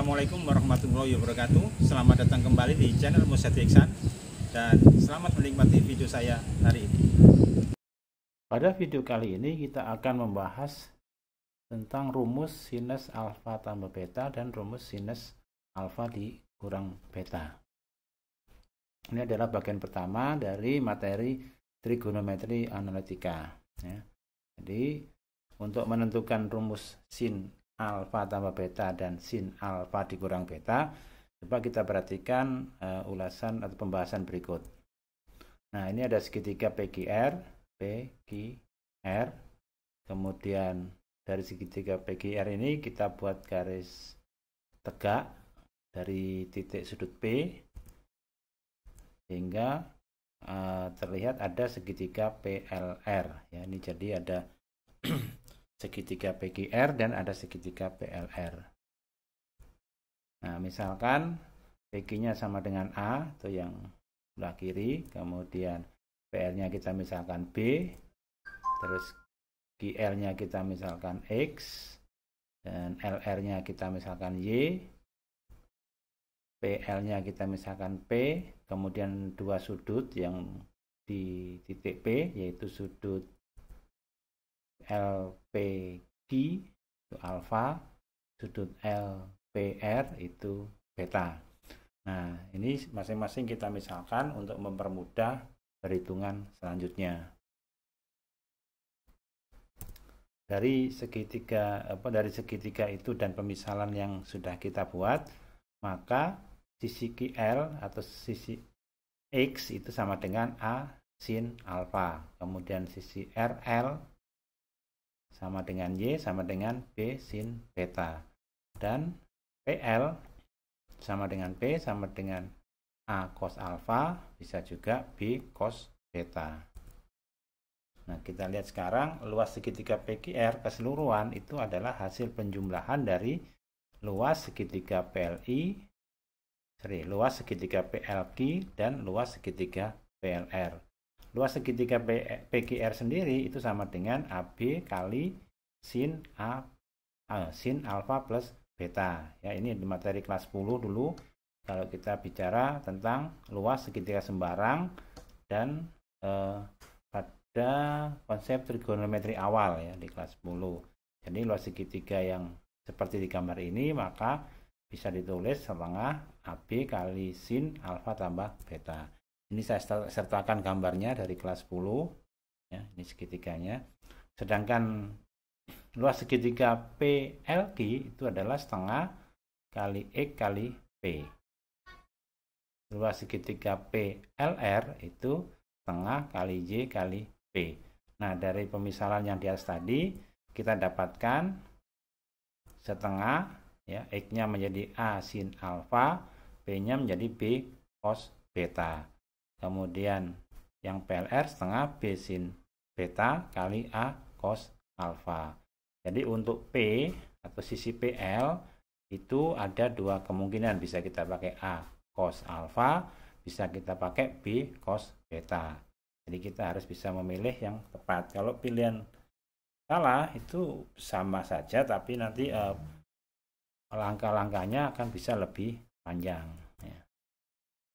Assalamualaikum warahmatullahi wabarakatuh. Selamat datang kembali di channel Musyadi Iksan dan selamat menikmati video saya hari ini. Pada video kali ini kita akan membahas tentang rumus sinus alfa tambah beta dan rumus sinus alfa dikurang beta. Ini adalah bagian pertama dari materi trigonometri analitika. Jadi untuk menentukan rumus sin alfa tambah beta dan sin alfa dikurang beta, coba kita perhatikan ulasan atau pembahasan berikut. Nah, ini ada segitiga PQR, kemudian dari segitiga PQR ini kita buat garis tegak dari titik sudut P hingga terlihat ada segitiga PLR. Ya, ini jadi ada segitiga PQR dan ada segitiga PLR. Nah, misalkan PQ-nya sama dengan A, itu yang sebelah kiri, kemudian PL-nya kita misalkan B, terus QL-nya kita misalkan X, dan LR-nya kita misalkan Y, PL-nya kita misalkan P, kemudian dua sudut yang di titik P, yaitu sudut LPQ itu alfa, sudut LPR itu beta. Nah, ini masing-masing kita misalkan untuk mempermudah perhitungan selanjutnya. Dari segitiga itu dan pemisalan yang sudah kita buat, maka sisi QL atau sisi X itu sama dengan A sin alfa. Kemudian sisi RL sama dengan Y sama dengan B sin beta, dan PL sama dengan P sama dengan A cos alfa, bisa juga B cos beta. Nah, kita lihat sekarang luas segitiga PQR keseluruhan itu adalah hasil penjumlahan dari luas segitiga luas segitiga PLQ dan luas segitiga PLR. Luas segitiga PQR sendiri itu sama dengan AB kali sin alfa plus beta. Ya, ini di materi kelas 10 dulu kalau kita bicara tentang luas segitiga sembarang dan pada konsep trigonometri awal ya di kelas 10. Jadi luas segitiga yang seperti di gambar ini maka bisa ditulis setengah AB kali sin alfa tambah beta. Ini saya sertakan gambarnya dari kelas 10. Ya, ini segitiganya. Sedangkan luas segitiga PLQ itu adalah setengah kali X kali P. Luas segitiga PLR itu setengah kali Y kali P. Nah, dari pemisalan yang di atas tadi, kita dapatkan setengah, ya, X-nya menjadi A sin alfa, P-nya menjadi B cos beta. Kemudian yang PLR setengah B sin beta kali A cos alfa. Jadi untuk P atau sisi PL itu ada dua kemungkinan. Bisa kita pakai A cos alfa, bisa kita pakai B cos beta. Jadi kita harus bisa memilih yang tepat. Kalau pilihan salah itu sama saja, tapi nanti langkah-langkahnya akan bisa lebih panjang.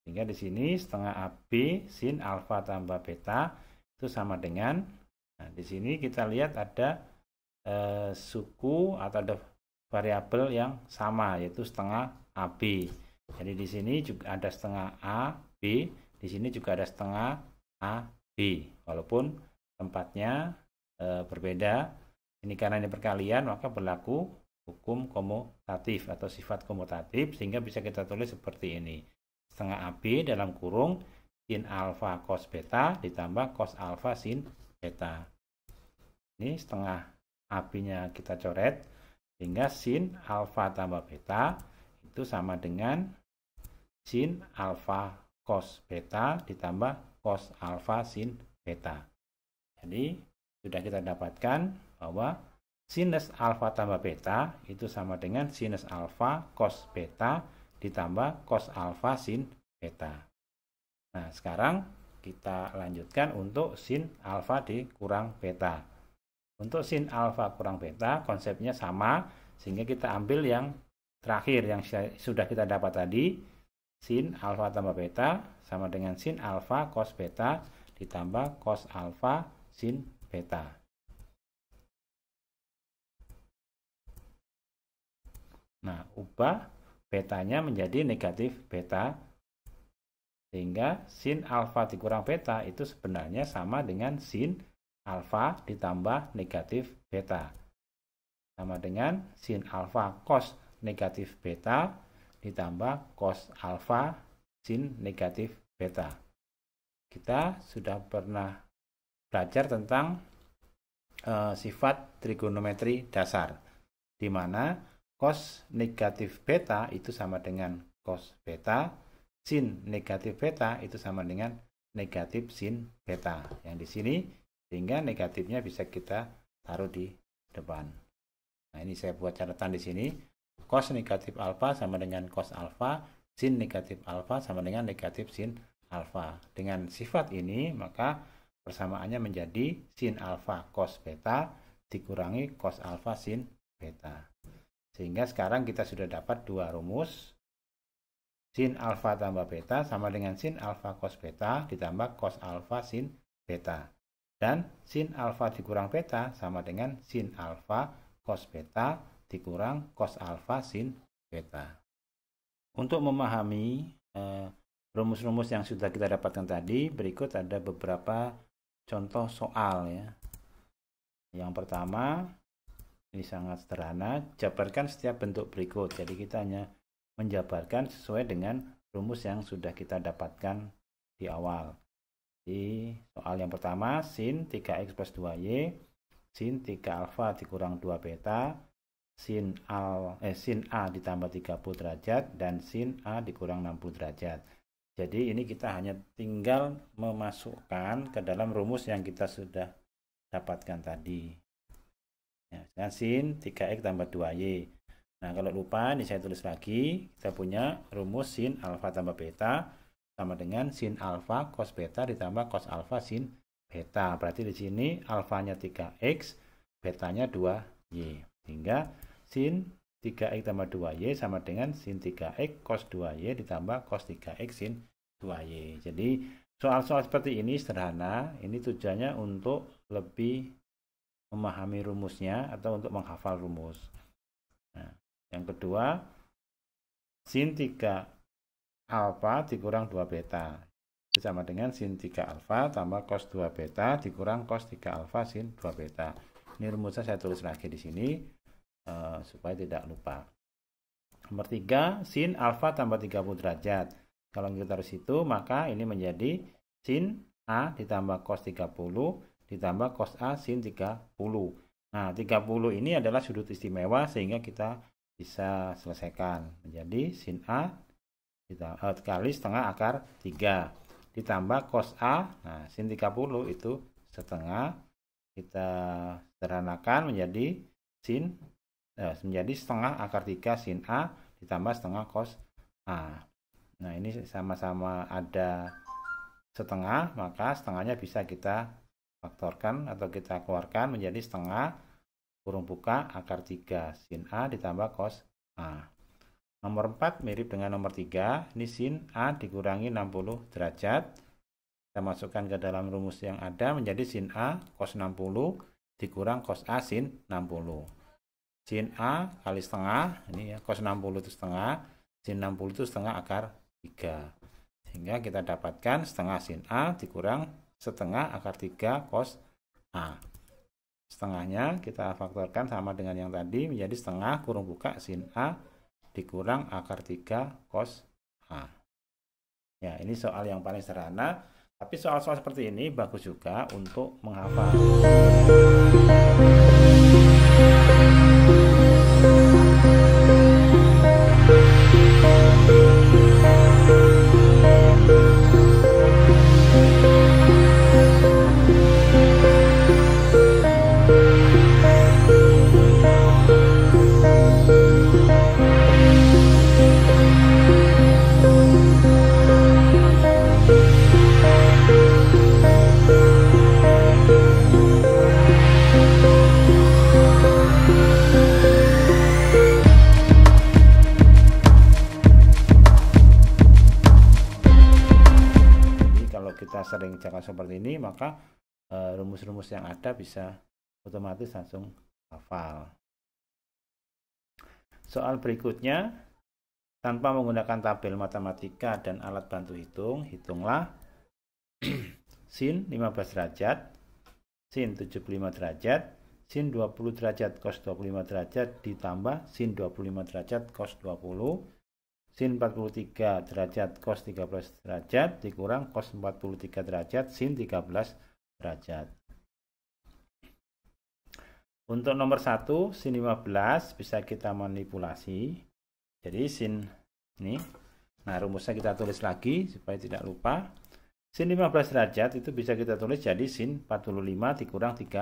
Sehingga di sini setengah AB sin alfa tambah beta itu sama dengan, nah di sini kita lihat ada suku atau ada variabel yang sama, yaitu setengah AB. Jadi di sini juga ada setengah AB, di sini juga ada setengah AB, walaupun tempatnya berbeda. Ini karena ini perkalian maka berlaku hukum komutatif atau sifat komutatif, sehingga bisa kita tulis seperti ini. Setengah AB dalam kurung sin alfa cos beta ditambah cos alfa sin beta. Ini setengah AB-nya kita coret, sehingga sin alfa tambah beta itu sama dengan sin alfa cos beta ditambah cos alfa sin beta. Jadi sudah kita dapatkan bahwa sinus alfa tambah beta itu sama dengan sinus alfa cos beta ditambah cos alfa sin beta. Nah, sekarang kita lanjutkan untuk sin alfa dikurang beta. Untuk sin alfa kurang beta konsepnya sama, sehingga kita ambil yang terakhir yang sudah kita dapat tadi, sin alfa tambah beta sama dengan sin alfa cos beta ditambah cos alfa sin beta. Nah, ubah betanya menjadi negatif beta, sehingga sin alfa dikurang beta itu sebenarnya sama dengan sin alfa ditambah negatif beta. Sama dengan sin alfa cos negatif beta ditambah cos alfa sin negatif beta. Kita sudah pernah belajar tentang sifat trigonometri dasar, di mana cos negatif beta itu sama dengan cos beta, sin negatif beta itu sama dengan negatif sin beta. Yang di sini, sehingga negatifnya bisa kita taruh di depan. Nah, ini saya buat catatan di sini. Cos negatif alfa sama dengan cos alfa, sin negatif alfa sama dengan negatif sin alfa. Dengan sifat ini, maka persamaannya menjadi sin alfa cos beta dikurangi cos alfa sin beta. Sehingga sekarang kita sudah dapat dua rumus. Sin alfa tambah beta sama dengan sin alfa cos beta ditambah cos alfa sin beta. Dan sin alfa dikurang beta sama dengan sin alfa cos beta dikurang cos alfa sin beta. Untuk memahami rumus-rumus yang sudah kita dapatkan tadi, berikut ada beberapa contoh soal ya. Yang pertama, ini sangat sederhana, jabarkan setiap bentuk berikut. Jadi kita hanya menjabarkan sesuai dengan rumus yang sudah kita dapatkan di awal. Di soal yang pertama, sin 3x plus 2y, sin 3 alfa dikurang 2 beta, sin A ditambah 30 derajat, dan sin A dikurang 60 derajat. Jadi ini kita hanya tinggal memasukkan ke dalam rumus yang kita sudah dapatkan tadi. Ya, sin 3x tambah 2y. Nah, kalau lupa, ini saya tulis lagi. Kita punya rumus sin alfa tambah beta sama dengan sin alfa cos beta ditambah cos alfa sin beta. Berarti di sini alfanya 3x, betanya 2y. Sehingga sin 3x tambah 2y sama dengan sin 3x cos 2y ditambah cos 3x sin 2y. Jadi soal-soal seperti ini sederhana. Ini tujuannya untuk lebih memahami rumusnya atau untuk menghafal rumus. Nah, yang kedua, sin 3 alfa dikurang 2 beta. Itu sama dengan sin 3 alfa tambah cos 2 beta dikurang cos 3 alfa sin 2 beta. Ini rumusnya saya tulis lagi di sini supaya tidak lupa. Nomor 3, sin alfa tambah 30 derajat. Kalau kita taruh situ, maka ini menjadi sin A ditambah cos 30 ditambah cos A sin 30. Nah, 30 ini adalah sudut istimewa sehingga kita bisa selesaikan. Menjadi sin A kali setengah akar 3 ditambah cos A. Nah, sin 30 itu setengah. Kita sederhanakan menjadi setengah akar 3 sin A ditambah setengah cos A. Nah, ini sama-sama ada setengah, maka setengahnya bisa kita faktorkan atau kita keluarkan menjadi setengah kurung buka akar 3 sin A ditambah cos A. Nomor 4 mirip dengan nomor 3. Ini sin A dikurangi 60 derajat. Kita masukkan ke dalam rumus yang ada menjadi sin A cos 60 dikurang cos A sin 60. Sin A kali setengah, ini ya, cos 60 itu setengah, sin 60 itu setengah akar 3. Sehingga kita dapatkan setengah sin A dikurang setengah akar 3 cos A. Setengahnya kita faktorkan sama dengan yang tadi menjadi setengah kurung buka sin A dikurang akar 3 cos A. Ya, ini soal yang paling sederhana, tapi soal-soal seperti ini bagus juga untuk menghafal. kalau kita sering jaga seperti ini, maka rumus-rumus yang ada bisa otomatis langsung hafal. Soal berikutnya, tanpa menggunakan tabel matematika dan alat bantu hitung, hitunglah sin 15 derajat, sin 75 derajat, sin 20 derajat cos 25 derajat ditambah sin 25 derajat cos 20, sin 43 derajat cos 13 derajat dikurang cos 43 derajat sin 13 derajat. Untuk nomor 1, sin 15 bisa kita manipulasi. Jadi sin ini, nah rumusnya kita tulis lagi supaya tidak lupa. Sin 15 derajat itu bisa kita tulis jadi sin 45 dikurang 30.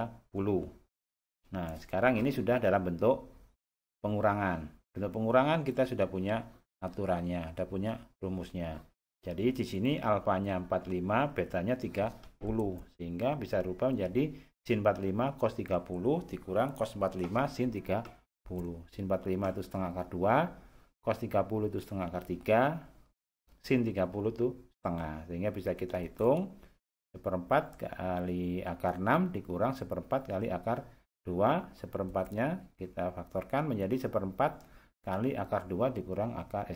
Nah, sekarang ini sudah dalam bentuk pengurangan. Bentuk pengurangan kita sudah punya aturannya, sudah punya rumusnya. Jadi di sini alfanya 45, betanya 30, sehingga bisa rubah menjadi sin 45 cos 30 dikurang cos 45 sin 30. Sin 45 itu setengah akar 2, cos 30 itu setengah akar 3, sin 30 itu setengah. Sehingga bisa kita hitung seperempat kali akar 6 dikurang seperempat kali akar 2. Seperempatnya kita faktorkan menjadi seperempat kali akar 2 dikurang akar,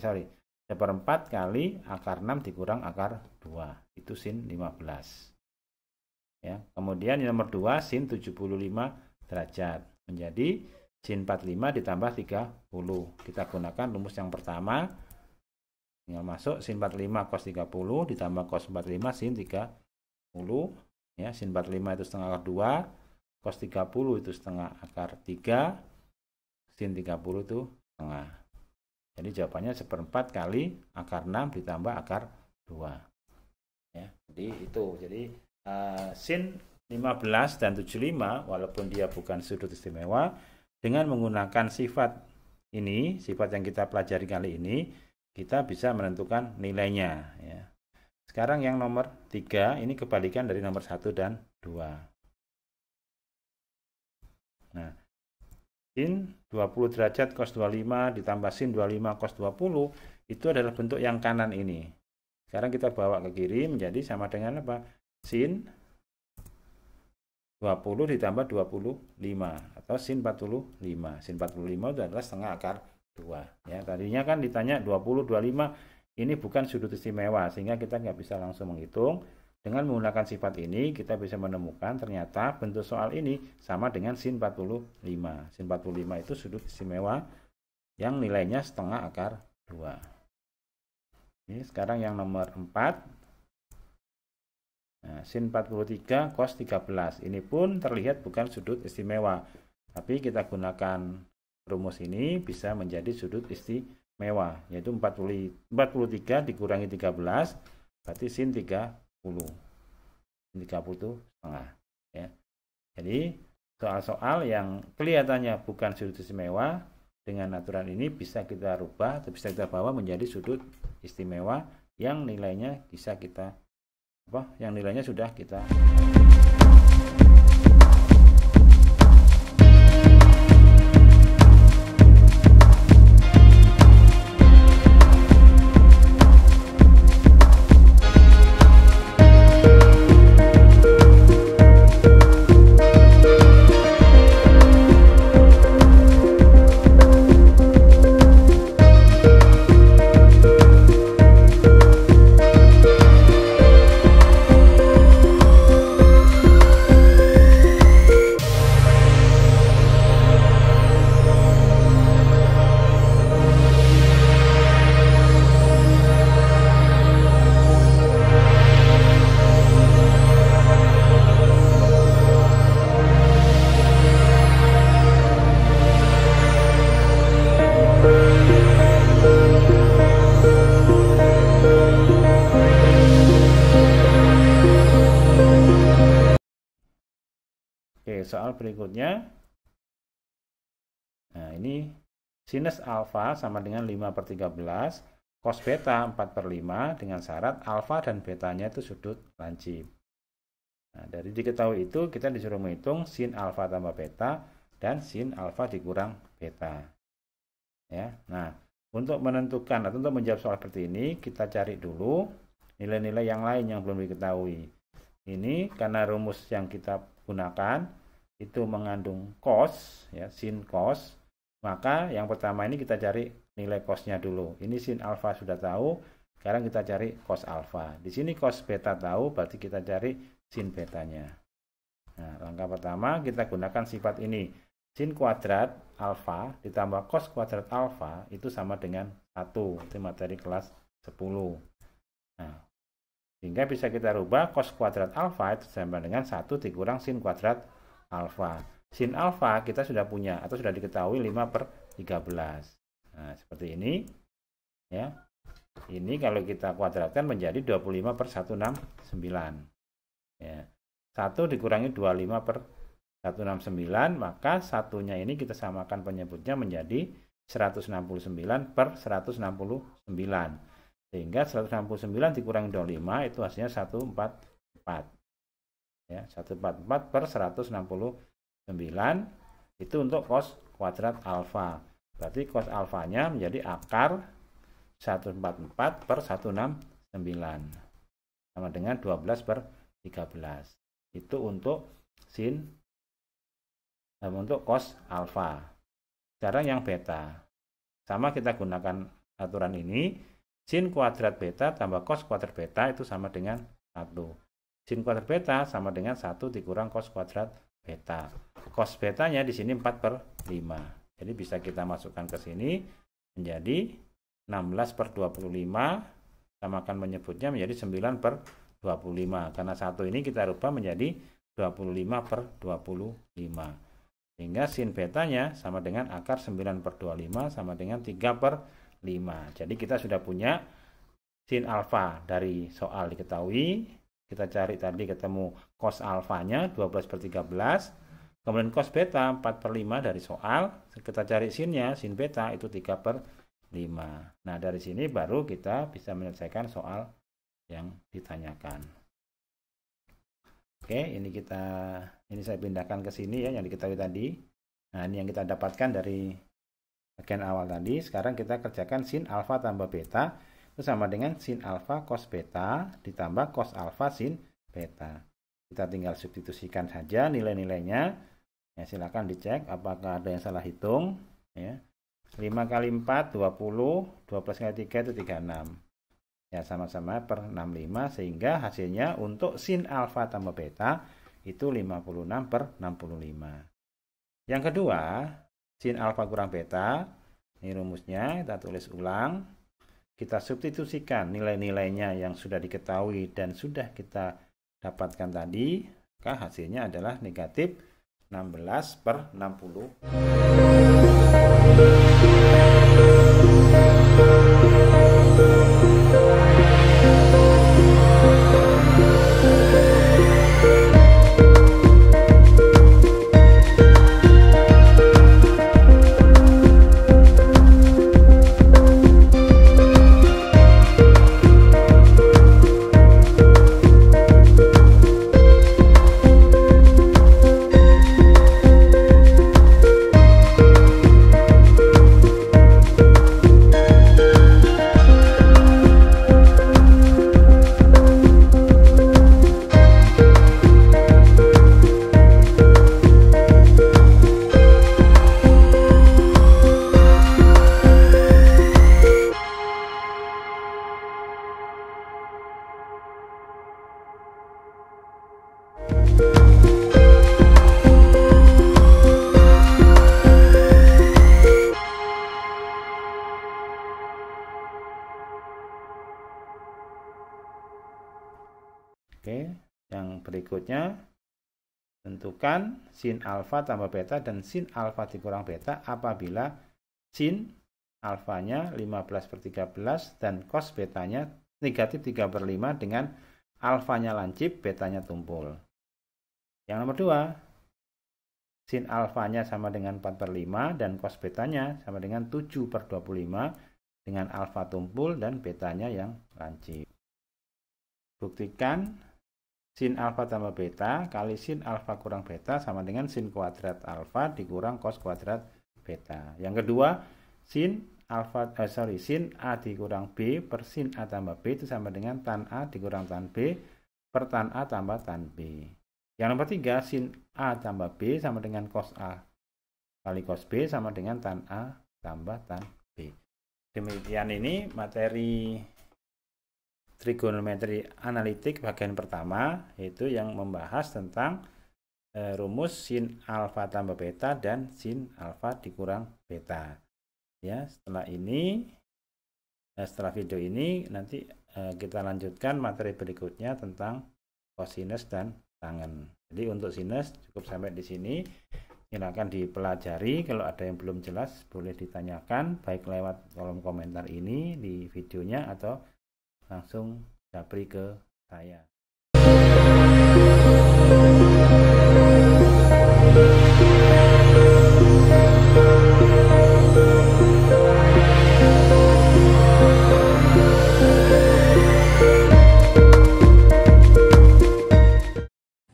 seperempat kali akar 6 dikurang akar 2. Itu sin 15. Ya, kemudian yang nomor 2 sin 75 derajat menjadi sin 45 ditambah 30. Kita gunakan rumus yang pertama, tinggal masuk sin 45 cos 30 ditambah cos 45 sin 30. Ya, sin 45 itu setengah akar 2, cos 30 itu setengah akar 3, sin 30 itu setengah. Jadi jawabannya seperempat kali akar 6 ditambah akar 2. Ya, jadi itu. Jadi sin 15 dan 75 walaupun dia bukan sudut istimewa, dengan menggunakan sifat ini, sifat yang kita pelajari kali ini, kita bisa menentukan nilainya. Ya. Sekarang yang nomor 3 ini kebalikan dari nomor 1 dan 2. Nah, sin 20 derajat cos 25 ditambah sin 25 cos 20 itu adalah bentuk yang kanan ini. Sekarang kita bawa ke kiri menjadi sama dengan apa? Sin 20 ditambah 25 atau sin 45. Sin 45 itu adalah setengah akar 2. Ya, tadinya kan ditanya 20, 25, ini bukan sudut istimewa sehingga kita nggak bisa langsung menghitung. Dengan menggunakan sifat ini kita bisa menemukan ternyata bentuk soal ini sama dengan sin 45. Sin 45 itu sudut istimewa yang nilainya setengah akar 2. Ini sekarang yang nomor 4. Nah, sin 43 cos 13 ini pun terlihat bukan sudut istimewa, tapi kita gunakan rumus ini bisa menjadi sudut istimewa, yaitu 43 dikurangi 13 berarti sin 30. Sin 30 itu setengah. Ya. Jadi soal-soal yang kelihatannya bukan sudut istimewa dengan aturan ini bisa kita rubah atau bisa kita bawa menjadi sudut istimewa yang nilainya bisa kita yang nilainya sudah kita soal berikutnya. Nah, ini sinus alfa sama dengan 5/13, cos beta 4/5 dengan syarat alfa dan betanya itu sudut lancip. Nah, dari diketahui itu kita disuruh menghitung sin alfa tambah beta dan sin alfa dikurang beta. Ya. Nah, untuk menentukan atau untuk menjawab soal seperti ini kita cari dulu nilai-nilai yang lain yang belum diketahui. Ini karena rumus yang kita gunakan itu mengandung cos, ya, sin cos, maka yang pertama ini kita cari nilai cosnya dulu. Ini sin alfa sudah tahu, sekarang kita cari cos alfa. Di sini cos beta tahu, berarti kita cari sin betanya. Nah, langkah pertama kita gunakan sifat ini. Sin kuadrat alfa ditambah cos kuadrat alfa itu sama dengan 1. Itu materi kelas 10. Nah, sehingga bisa kita rubah cos kuadrat alfa itu sama dengan 1 dikurang sin kuadrat alfa. Sin alfa kita sudah punya atau sudah diketahui 5/13. Nah, seperti ini. Ya. Ini kalau kita kuadratkan menjadi 25/169. Ya. 1 dikurangi 25/169, maka satunya ini kita samakan penyebutnya menjadi 169/169. Sehingga 169 dikurangi 25 itu hasilnya 144. Ya, 144/169 itu untuk cos kuadrat alfa. Berarti cos alfanya menjadi akar 144/169 sama dengan 12/13. Itu untuk sin untuk cos alfa. Sekarang yang beta. Sama kita gunakan aturan ini, sin kuadrat beta tambah cos kuadrat beta itu sama dengan 1. Sin kuadrat beta sama dengan 1 dikurang cos kuadrat beta. Cos betanya di sini 4/5. Jadi bisa kita masukkan ke sini menjadi 16/25, samakan menyebutnya menjadi 9/25. Karena 1 ini kita rubah menjadi 25/25. Sehingga sin betanya sama dengan akar 9/25 sama dengan 3/5. Jadi kita sudah punya sin alfa dari soal diketahui. Kita cari tadi ketemu cos alfanya 12/13. Kemudian cos beta 4/5 dari soal. Kita cari sinnya, sin beta itu 3/5. Nah, dari sini baru kita bisa menyelesaikan soal yang ditanyakan. Oke, ini saya pindahkan ke sini ya yang diketahui tadi. Nah, ini yang kita dapatkan dari bagian awal tadi. Sekarang kita kerjakan sin alfa tambah beta itu sama dengan sin alfa cos beta ditambah cos alfa sin beta. Kita tinggal substitusikan saja nilai-nilainya. Ya, silakan dicek apakah ada yang salah hitung. Ya. 5 kali 4, 20. 12 kali 3 itu 36. Ya, sama-sama per 65. Sehingga hasilnya untuk sin alfa tambah beta itu 56/65. Yang kedua, sin alfa kurang beta. Ini rumusnya, kita tulis ulang. Kita substitusikan nilai-nilainya yang sudah diketahui dan sudah kita dapatkan tadi, maka hasilnya adalah negatif 16/60. Oke, yang berikutnya tentukan sin alfa tambah beta dan sin alfa dikurang beta apabila sin alfanya 15/13 dan cos betanya negatif 3/5 dengan alfanya lancip, betanya tumpul. Yang nomor 2, sin alfanya sama dengan 4/5 dan cos betanya sama dengan 7/25 dengan alfa tumpul dan betanya yang lancip. Buktikan sin alfa tambah beta kali sin alfa kurang beta sama dengan sin kuadrat alfa dikurang cos kuadrat beta. Yang kedua, sin sin A dikurang B per sin A tambah B itu sama dengan tan A dikurang tan B per tan A tambah tan B. Yang nomor 3, sin A tambah B sama dengan cos A kali cos B sama dengan tan A tambah tan B. Demikian ini materi trigonometri analitik bagian pertama, yaitu yang membahas tentang rumus sin alfa tambah beta dan sin alfa dikurang beta. Ya, setelah video ini nanti kita lanjutkan materi berikutnya tentang kosinus dan tangen. Jadi untuk sinus cukup sampai di sini. Silakan dipelajari, kalau ada yang belum jelas boleh ditanyakan baik lewat kolom komentar ini di videonya atau langsung japri ke saya.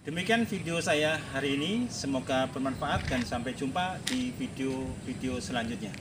Demikian video saya hari ini, semoga bermanfaat dan sampai jumpa di video-video selanjutnya.